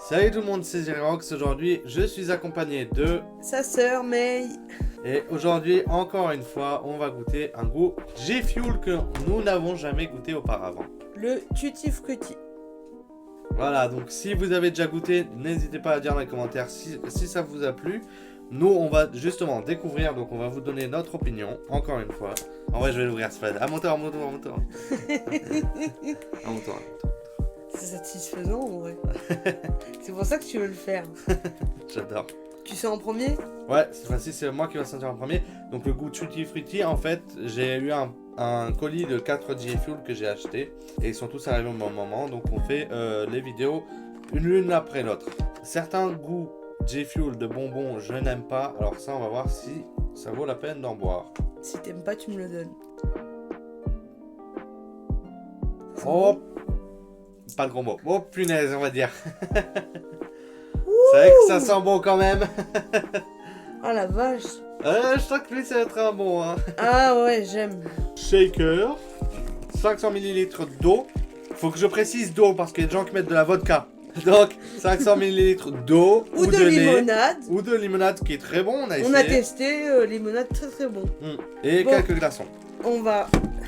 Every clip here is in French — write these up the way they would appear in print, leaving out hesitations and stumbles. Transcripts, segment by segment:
Salut tout le monde, c'est Zerox. Aujourd'hui, je suis accompagné de sa sœur May. Et aujourd'hui, encore une fois, on va goûter un goût G-Fuel que nous n'avons jamais goûté auparavant. Le Tutti Frutti. Voilà, donc si vous avez déjà goûté, n'hésitez pas à dire dans les commentaires si ça vous a plu. Nous, on va justement découvrir, donc on va vous donner notre opinion, encore une fois. En vrai, je vais l'ouvrir, c'est pas... À mon tour, à mon tour, à mon tour. À mon tour, à mon tour. C'est satisfaisant en vrai. C'est pour ça que tu veux le faire. J'adore. Tu sais en premier? Ouais, cette fois-ci, c'est moi qui va sentir en premier. Donc le goût Tutti Frutti, en fait, j'ai eu un colis de 4 G-Fuel que j'ai acheté. Et ils sont tous arrivés au même moment. Donc on fait les vidéos l'une après l'autre. Certains goûts G-Fuel de bonbons, je n'aime pas. Alors ça, on va voir si ça vaut la peine d'en boire. Si t'aimes pas, tu me le donnes. Oh, pas de gros mots. Oh punaise, on va dire. C'est vrai que ça sent bon quand même. Ah la vache. Je sens que lui, ça va être un bon. Hein. Ah ouais, j'aime. Shaker. 500 ml d'eau. Faut que je précise d'eau parce qu'il y a des gens qui mettent de la vodka. Donc 500 ml d'eau ou de limonade. Ou de limonade qui est très bon. On a testé limonade très bon. Et bon, quelques glaçons.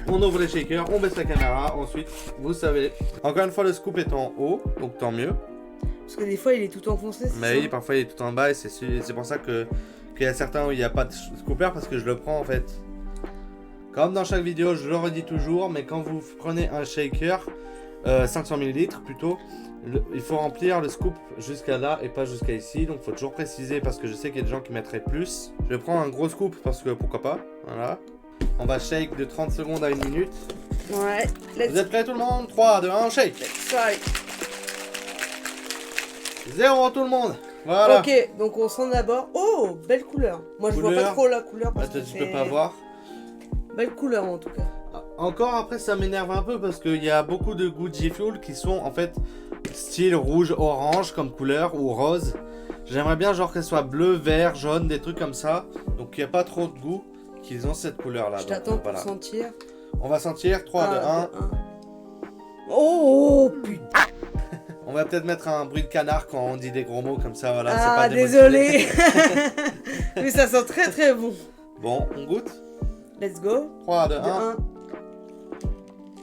On ouvre les shakers, on baisse la caméra. Ensuite, vous savez. Encore une fois, le scoop est en haut, donc tant mieux. Parce que des fois, il est tout enfoncé. Mais oui, parfois il est tout en bas et c'est pour ça qu'il y a certains où il n'y a pas de scooper parce que je le prends en fait. Comme dans chaque vidéo, je le redis toujours, mais quand vous prenez un shaker, 500 ml plutôt, il faut remplir le scoop jusqu'à là et pas jusqu'à ici. Donc il faut toujours préciser parce que je sais qu'il y a des gens qui mettraient plus. Je prends un gros scoop parce que pourquoi pas. Voilà. On va shake de 30 secondes à 1 minute. Ouais. Vous êtes prêts tout le monde? 3, 2, 1, shake. Let's 0 tout le monde. Voilà. Ok, donc on sent d'abord. Oh, belle couleur. Moi je vois pas trop la couleur parce que tu peux pas voir. Belle couleur en tout cas. Encore après ça m'énerve un peu parce qu'il y a beaucoup de goûts de G-Fuel qui sont en fait style rouge orange comme couleur ou rose. J'aimerais bien genre qu'elle soit bleu, vert, jaune, des trucs comme ça. Donc il n'y a pas trop de goût qu'ils ont cette couleur là. Je t'attends pour sentir. On va sentir 3, 2, 1. Oh putain. On va peut-être mettre un bruit de canard quand on dit des gros mots comme ça, voilà. Ah, pas désolé. Mais ça sent très bon. Bon, on goûte. Let's go. 3, 2, 1.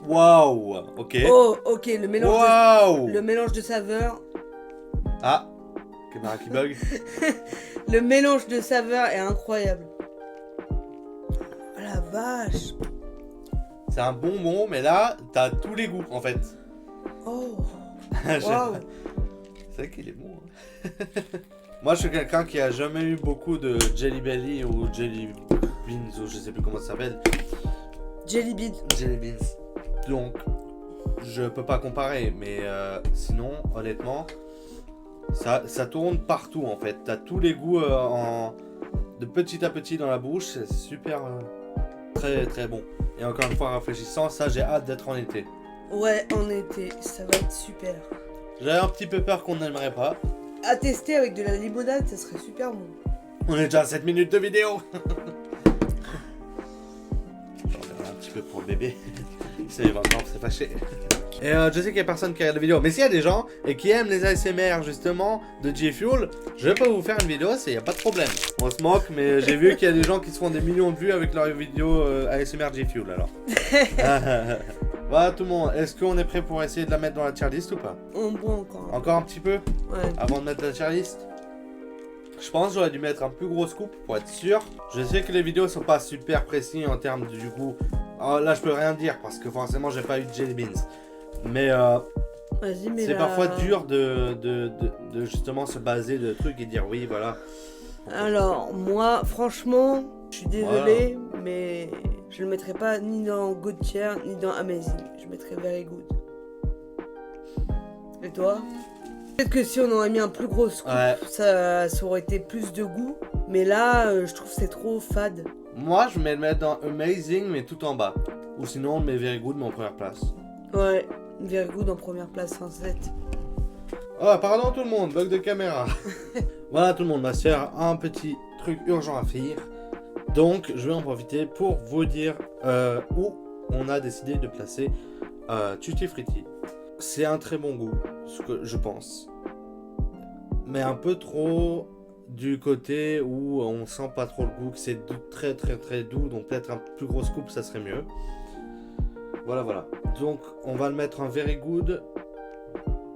Waouh. Ok. Oh, ok, le mélange de saveurs. Ah, caméra qui bug. Le mélange de saveurs est incroyable. Oh la vache. C'est un bonbon, mais là, t'as tous les goûts en fait. Oh. Wow. C'est vrai qu'il est bon. Hein. Moi, je suis quelqu'un qui a jamais eu beaucoup de Jelly Belly ou Jelly Beans ou je sais plus comment ça s'appelle. Jelly Beans. Jelly Beans. Donc, je peux pas comparer, mais sinon, honnêtement, ça tourne partout en fait. T'as tous les goûts de petit à petit dans la bouche. C'est super, très bon. Et encore une fois, rafraîchissant. Ça, j'ai hâte d'être en été. Ouais, en été, ça va être super. J'avais un petit peu peur qu'on n'aimerait pas. À tester avec de la limonade, ça serait super bon. On est déjà à 7 minutes de vidéo. J'en regarde un petit peu pour le bébé. C'est maintenant, c'est fâché. Et je sais qu'il y a personne qui regarde la vidéo. Mais s'il y a des gens et qui aiment les ASMR justement de G-Fuel, je peux vous faire une vidéo, il n'y a pas de problème. On se moque, mais j'ai vu qu'il y a des gens qui se font des millions de vues avec leurs vidéos ASMR G-Fuel alors. Voilà tout le monde, est-ce qu'on est prêt pour essayer de la mettre dans la tier list ou pas? On boit encore. Encore un petit peu? Ouais. Avant de mettre la tier list? Je pense que j'aurais dû mettre un plus gros scoop pour être sûr. Je sais que les vidéos sont pas super précis en termes du goût. Alors là je peux rien dire parce que forcément j'ai pas eu de Jelly Beans. Mais c'est parfois dur de justement se baser de trucs et dire oui voilà. Alors moi franchement je suis désolé mais je le mettrai pas ni dans Good Tier ni dans Amazing. Je mettrai Very Good. Et toi? Peut-être que si on aurait mis un plus gros scoop, ça aurait été plus de goût. Mais là, je trouve que c'est trop fade. Moi, je vais le mettre dans Amazing, mais tout en bas. Ou sinon, on met Very Good, mais en première place. Ouais, Very Good en première place, 107. Oh, pardon tout le monde, bug de caméra. Voilà tout le monde, ma soeur a un petit truc urgent à faire. Donc, je vais en profiter pour vous dire où on a décidé de placer Tutti Frutti. C'est un très bon goût, ce que je pense. mais un peu trop du côté où on sent pas trop le goût, que c'est très doux, donc peut-être un plus gros scoop, ça serait mieux. Voilà. Donc, on va le mettre en very good.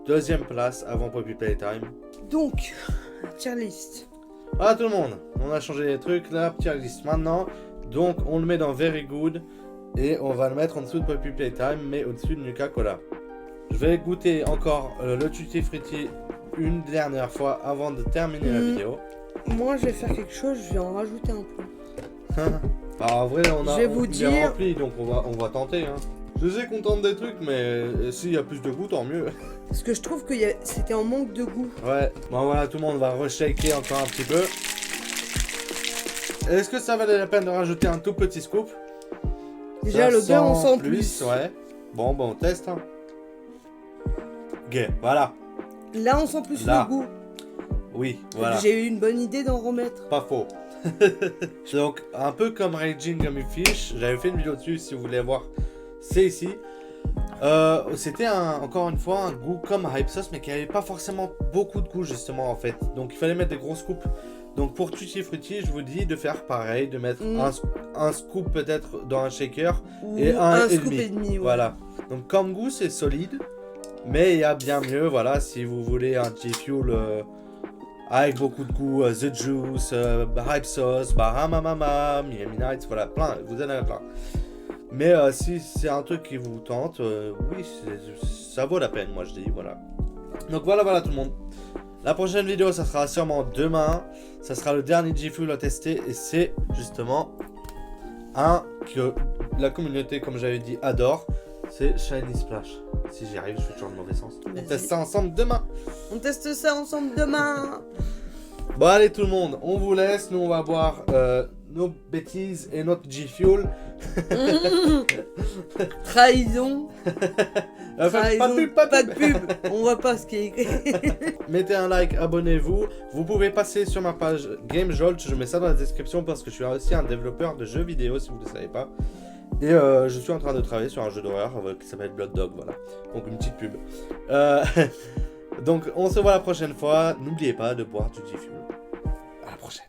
Deuxième place avant Poppy Playtime. Donc, tier list. Voilà tout le monde, on a changé les trucs là, tier list maintenant. Donc, on le met dans very good. Et on va le mettre en dessous de Poppy Playtime, mais au-dessus de Nuka-Cola. Je vais goûter encore le Tutti Frutti une dernière fois avant de terminer la vidéo. Moi, je vais faire quelque chose, je vais en rajouter un peu. Bah, en vrai, on a dire... rempli, donc on va tenter. Hein. Je sais qu'on tente des trucs, mais s'il y a plus de goût, tant mieux. Parce que je trouve que c'était en manque de goût. Ouais, bon voilà, tout le monde va reshaker encore un petit peu. Est-ce que ça valait la peine de rajouter un tout petit scoop? Déjà, l'odeur, on sent plus. Ouais. Bon, on teste. Hein. Ok, voilà. Là, on sent plus le goût. Oui, voilà. J'ai eu une bonne idée d'en remettre. Pas faux. Donc, un peu comme Raging Gummy Fish, j'avais fait une vidéo dessus, si vous voulez voir, c'est ici. C'était encore une fois un goût comme Hype Sauce, mais qui n'avait pas forcément beaucoup de goût, justement, en fait. Donc, il fallait mettre des gros scoops. Donc, pour Tutti Frutti, je vous dis de faire pareil, de mettre un scoop peut-être dans un shaker et un scoop et demi. Ouais. Voilà. Donc, comme goût, c'est solide, mais il y a bien mieux, voilà, si vous voulez un G-Fuel avec beaucoup de goût, The Juice, Hype Sauce, Bahamamama, Miami Nights, voilà, plein, vous en avez plein. Mais si c'est un truc qui vous tente, oui, ça vaut la peine, moi je dis, voilà. Donc voilà tout le monde. La prochaine vidéo, ça sera sûrement demain. Ça sera le dernier G-Fuel à tester. Et c'est justement un que la communauté, comme j'avais dit, adore. C'est Shiny Splash. Si j'y arrive, je fais toujours le mauvais sens. On teste ça ensemble demain. On teste ça ensemble demain. Bon allez tout le monde, on vous laisse. Nous on va boire nos bêtises et notre G-Fuel. Trahison. Trahison. Pas de pub. On voit pas ce qui est écrit. Mettez un like, abonnez-vous. Vous pouvez passer sur ma page GameJolt. Je mets ça dans la description parce que je suis aussi un développeur de jeux vidéo si vous ne le savez pas. Et je suis en train de travailler sur un jeu d'horreur qui s'appelle Blood Dog, voilà. Donc une petite pub. Donc on se voit la prochaine fois. N'oubliez pas de boire du G-Fuel. À la prochaine.